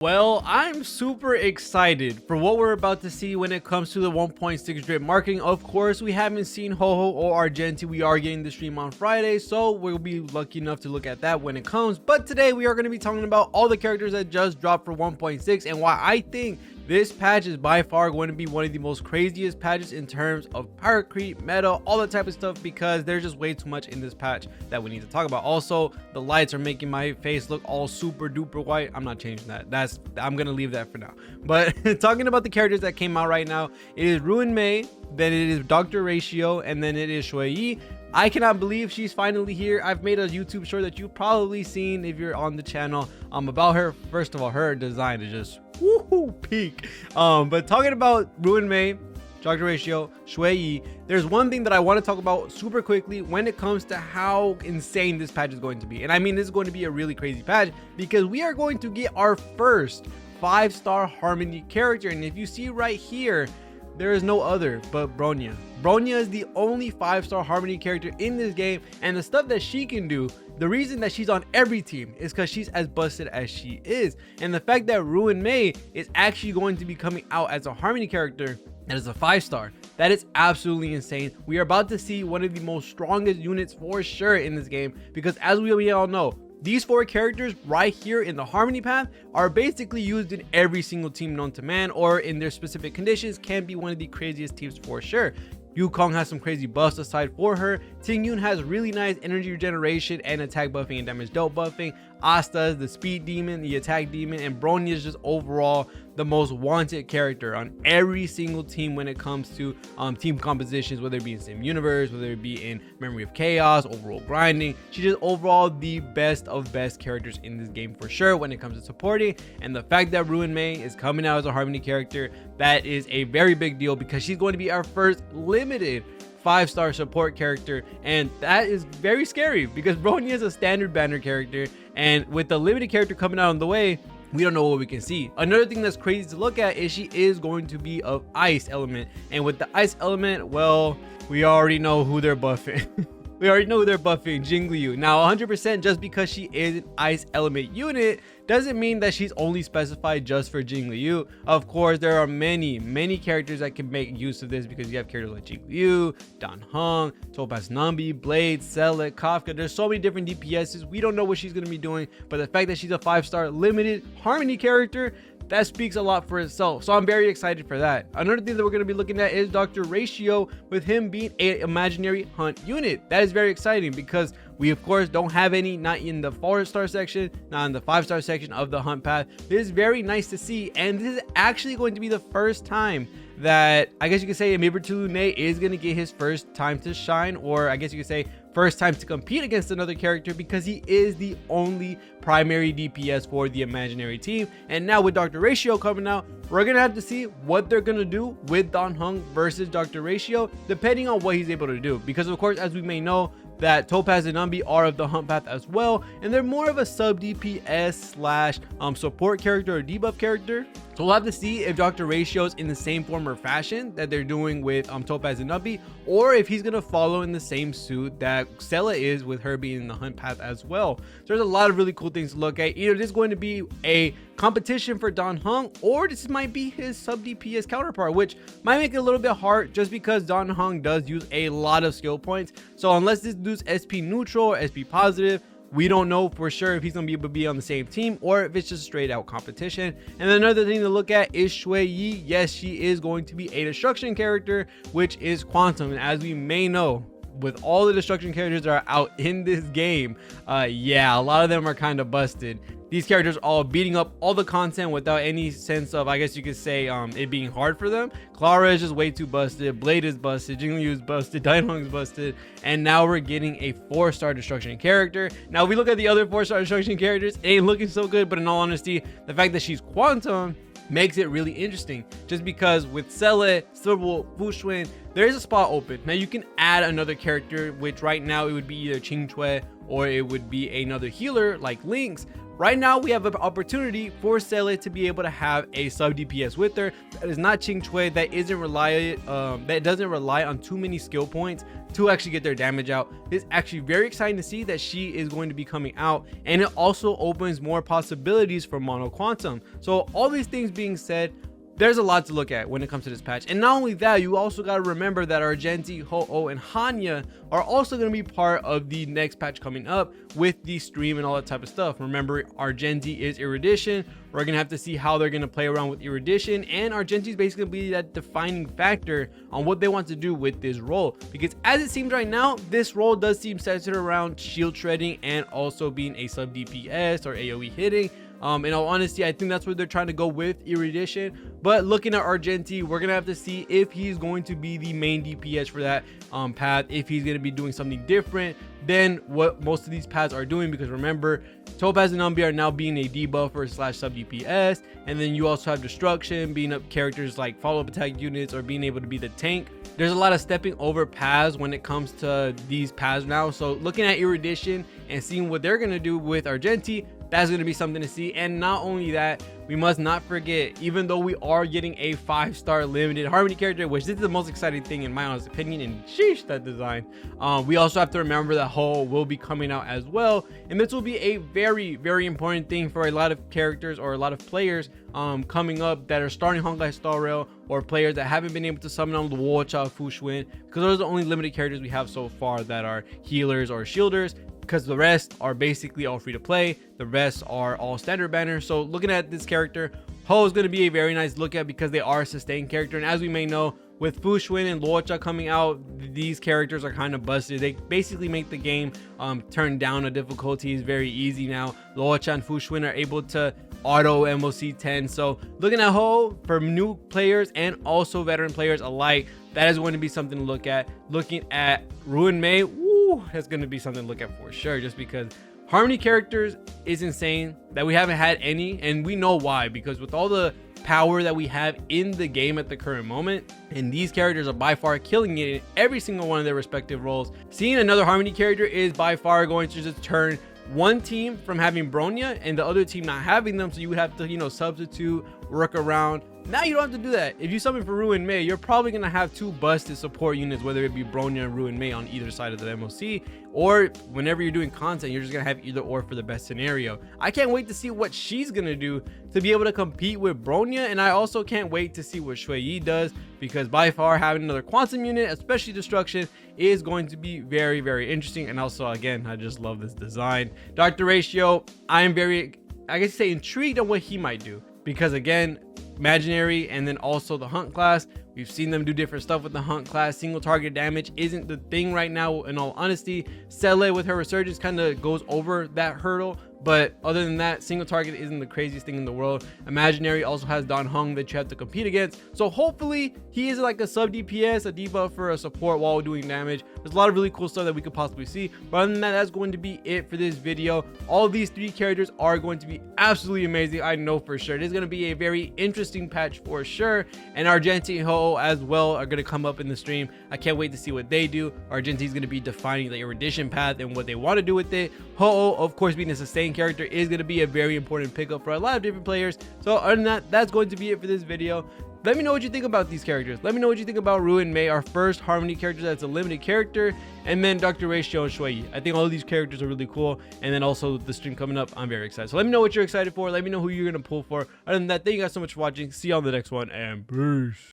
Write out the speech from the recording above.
Well, I'm super excited for what we're about to see when it comes to the 1.6 drip marketing. Of course, we haven't seen HuoHuo or Argenti. We are getting the stream on Friday, so we'll be lucky enough to look at that when it comes. But today we are going to be talking about all the characters that just dropped for 1.6 and why I think this patch is by far going to be one of the most craziest patches in terms of power creep, meta, all that type of stuff, because there's just way too much in this patch that we need to talk about. Also, the lights are making my face look all super duper white. I'm not changing that. I'm gonna leave that for now. But talking about the characters that came out right now, it is Ruan Mei, then it is Dr.Ratio, and then it is Xueyi. I cannot believe she's finally here. I've made a YouTube short that you've probably seen if you're on the channel about her. First of all, her design is just woohoo peak. But talking about Ruan Mei, Dr.Ratio, Xueyi, there's one thing that I want to talk about super quickly when it comes to how insane this patch is going to be. And I mean, this is going to be a really crazy patch because we are going to get our first 5-star Harmony character. And if you see right here, there is no other but Bronya. Bronya is the only 5-star Harmony character in this game, and the stuff that she can do, the reason that she's on every team is because she's as busted as she is. And the fact that Ruan Mei is actually going to be coming out as a Harmony character that is a 5-star, that is absolutely insane. We are about to see one of the most strongest units for sure in this game, because as we all know, these 4 characters right here in the Harmony path are basically used in every single team known to man, or in their specific conditions can be one of the craziest teams for sure. Yukong has some crazy buffs aside for her. Tingyun has really nice energy regeneration and attack buffing and damage dealt buffing. Asta is the speed demon, the attack demon, and Bronya is just overall the most wanted character on every single team when it comes to team compositions, whether it be in Sim Universe, whether it be in Memory of Chaos, overall grinding. She's just overall the best of best characters in this game for sure when it comes to supporting. And the fact that Ruan Mei is coming out as a Harmony character, that is a very big deal, because she's going to be our first limited 5-star support character, and that is very scary because Bronya is a standard banner character, and with the limited character coming out on the way, we don't know what we can see. Another thing that's crazy to look at is she is going to be of ice element, and with the ice element, well, we already know who they're buffing. We already know who they're buffing, Jingliu. Now 100%, just because she is an ice element unit doesn't mean that she's only specified just for Jingliu. Of course, there are many characters that can make use of this, because you have characters like Jingliu, Dan Heng, Topaz Nambi, Blade, Celet, Kafka. There's so many different DPSs. We don't know what she's going to be doing, but the fact that she's a 5-star limited Harmony character, that speaks a lot for itself. So I'm very excited for that. Another thing that we're going to be looking at is Dr.Ratio, with him being an imaginary hunt unit. That is very exciting because we of course don't have any, not in the 4-star section, not in the 5-star section of the hunt path. This is very nice to see, and this is actually going to be the first time that I guess you could say Mibertulune is going to get his first time to shine, or I guess you could say first time to compete against another character, because he is the only primary DPS for the imaginary team. And now with Dr.Ratio coming out, we're gonna have to see what they're gonna do with Dan Heng versus Dr.Ratio, depending on what he's able to do, because of course, as we may know, that Topaz and Nambi are of the hunt path as well, and they're more of a sub DPS slash support character or debuff character. So we'll have to see if Dr.Ratio is in the same form or fashion that they're doing with Topaz and Nambi, or if he's gonna follow in the same suit that Celet is, with her being in the hunt path as well. So there's a lot of really cool things to look at. Either this is going to be a competition for Dan Heng, or this might be his sub DPS counterpart, which might make it a little bit hard just because Dan Heng does use a lot of skill points. So unless this dude's SP neutral or SP positive, we don't know for sure if he's gonna be able to be on the same team, or if it's just straight out competition. And then another thing to look at is Xueyi. Yes, she is going to be a destruction character, which is Quantum, and as we may know, with all the destruction characters that are out in this game, yeah, a lot of them are kind of busted. These characters are all beating up all the content without any sense of, I guess you could say, it being hard for them. Clara is just way too busted. Blade is busted. Jingliu is busted. Dainhong is busted. And now we're getting a 4-star destruction character. Now, if we look at the other 4-star destruction characters, it ain't looking so good. But in all honesty, the fact that she's Quantum makes it really interesting, just because with Celet, Silverwolf, Fushun, there is a spot open. Now you can add another character, which right now it would be either Qingcue or it would be another healer like Lynx. right now we have an opportunity for Xueyi to be able to have a sub DPS with her that is not Xueyi, that doesn't rely on too many skill points to actually get their damage out. It's actually very exciting to see that she is going to be coming out, and it also opens more possibilities for Mono Quantum. So all these things being said, there's a lot to look at when it comes to this patch. And not only that, you also got to remember that Argenti, HuoHuo, and Hanya are also going to be part of the next patch coming up with the stream and all that type of stuff. Remember, Argenti is Erudition. We're going to have to see how they're going to play around with Erudition, and Argenti is basically going to be that defining factor on what they want to do with this role. Because as it seems right now, this role does seem centered around shield shredding and also being a sub DPS or AoE hitting. In all honesty, I think that's where they're trying to go with Erudition. But looking at Argenti, we're gonna have to see if he's going to be the main DPS for that path, if he's gonna be doing something different than what most of these paths are doing. Because remember, Topaz and Umbi are now being a debuffer / sub DPS, and then you also have Destruction being up characters like follow-up attack units or being able to be the tank. There's a lot of stepping over paths when it comes to these paths now. So looking at Erudition and seeing what they're gonna do with Argenti, that's going to be something to see. And not only that, we must not forget, even though we are getting a 5-star limited Harmony character, which this is the most exciting thing in my honest opinion, and sheesh, that design, we also have to remember that HuoHuo will be coming out as well, and this will be a very, very important thing for a lot of characters or a lot of players coming up that are starting Honkai Star Rail, or players that haven't been able to summon on the Wolcha Fushun, because those are the only limited characters we have so far that are healers or shielders, because the rest are basically all free to play. The rest are all standard banners. So looking at this character, HuoHuo is going to be a very nice look at because they are a sustained character. And as we may know, with Fushun and Luocha coming out, these characters are kind of busted. They basically make the game turn down a difficulty is very easy now. Luocha and Fushun are able to auto MOC 10. So looking at HuoHuo for new players and also veteran players alike, that is going to be something to look at. Looking at Ruan Mei, that's going to be something to look at for sure, just because Harmony characters is insane that we haven't had any, and we know why, because with all the power that we have in the game at the current moment, and these characters are by far killing it in every single one of their respective roles, seeing another Harmony character is by far going to just turn one team from having Bronya and the other team not having them. So you would have to, you know, substitute, work around. Now you don't have to do that. If you summon for Ruan Mei, you're probably going to have two busted support units, whether it be Bronya and Ruan Mei on either side of the MOC, or whenever you're doing content, you're just going to have either or for the best scenario. I can't wait to see what she's going to do to be able to compete with Bronya, and I also can't wait to see what Xueyi does, because by far having another quantum unit, especially Destruction, is going to be very, very interesting. And also, again, I just love this design. Dr.Ratio, I'm very, I guess you say, intrigued on what he might do, because again, Imaginary and then also the Hunt class, we've seen them do different stuff with the Hunt class. Single target damage isn't the thing right now, in all honesty. Xueyi with her resurgence kind of goes over that hurdle, but other than that, single target isn't the craziest thing in the world. Imaginary also has Don Hung that you have to compete against, so hopefully he is like a sub DPS, a debuffer, a support while doing damage. There's a lot of really cool stuff that we could possibly see, but other than that, that's going to be it for this video. All of these three characters are going to be absolutely amazing, I know for sure. It is going to be a very interesting patch for sure, and Argenti and HuoHuo as well are going to come up in the stream. I can't wait to see what they do. Argenti is going to be defining the Erudition path and what they want to do with it. HuoHuo, of course, being a sustained character, is going to be a very important pickup for a lot of different players. So other than that, that's going to be it for this video. Let me know what you think about these characters. Let me know what you think about Ruan Mei, our first Harmony character that's a limited character, and then Dr.Ratio and Xueyi. I think all of these characters are really cool, and then also the stream coming up, I'm very excited. So let me know what you're excited for. Let me know who you're going to pull for. Other than that, thank you guys so much for watching. See you on the next one, and peace.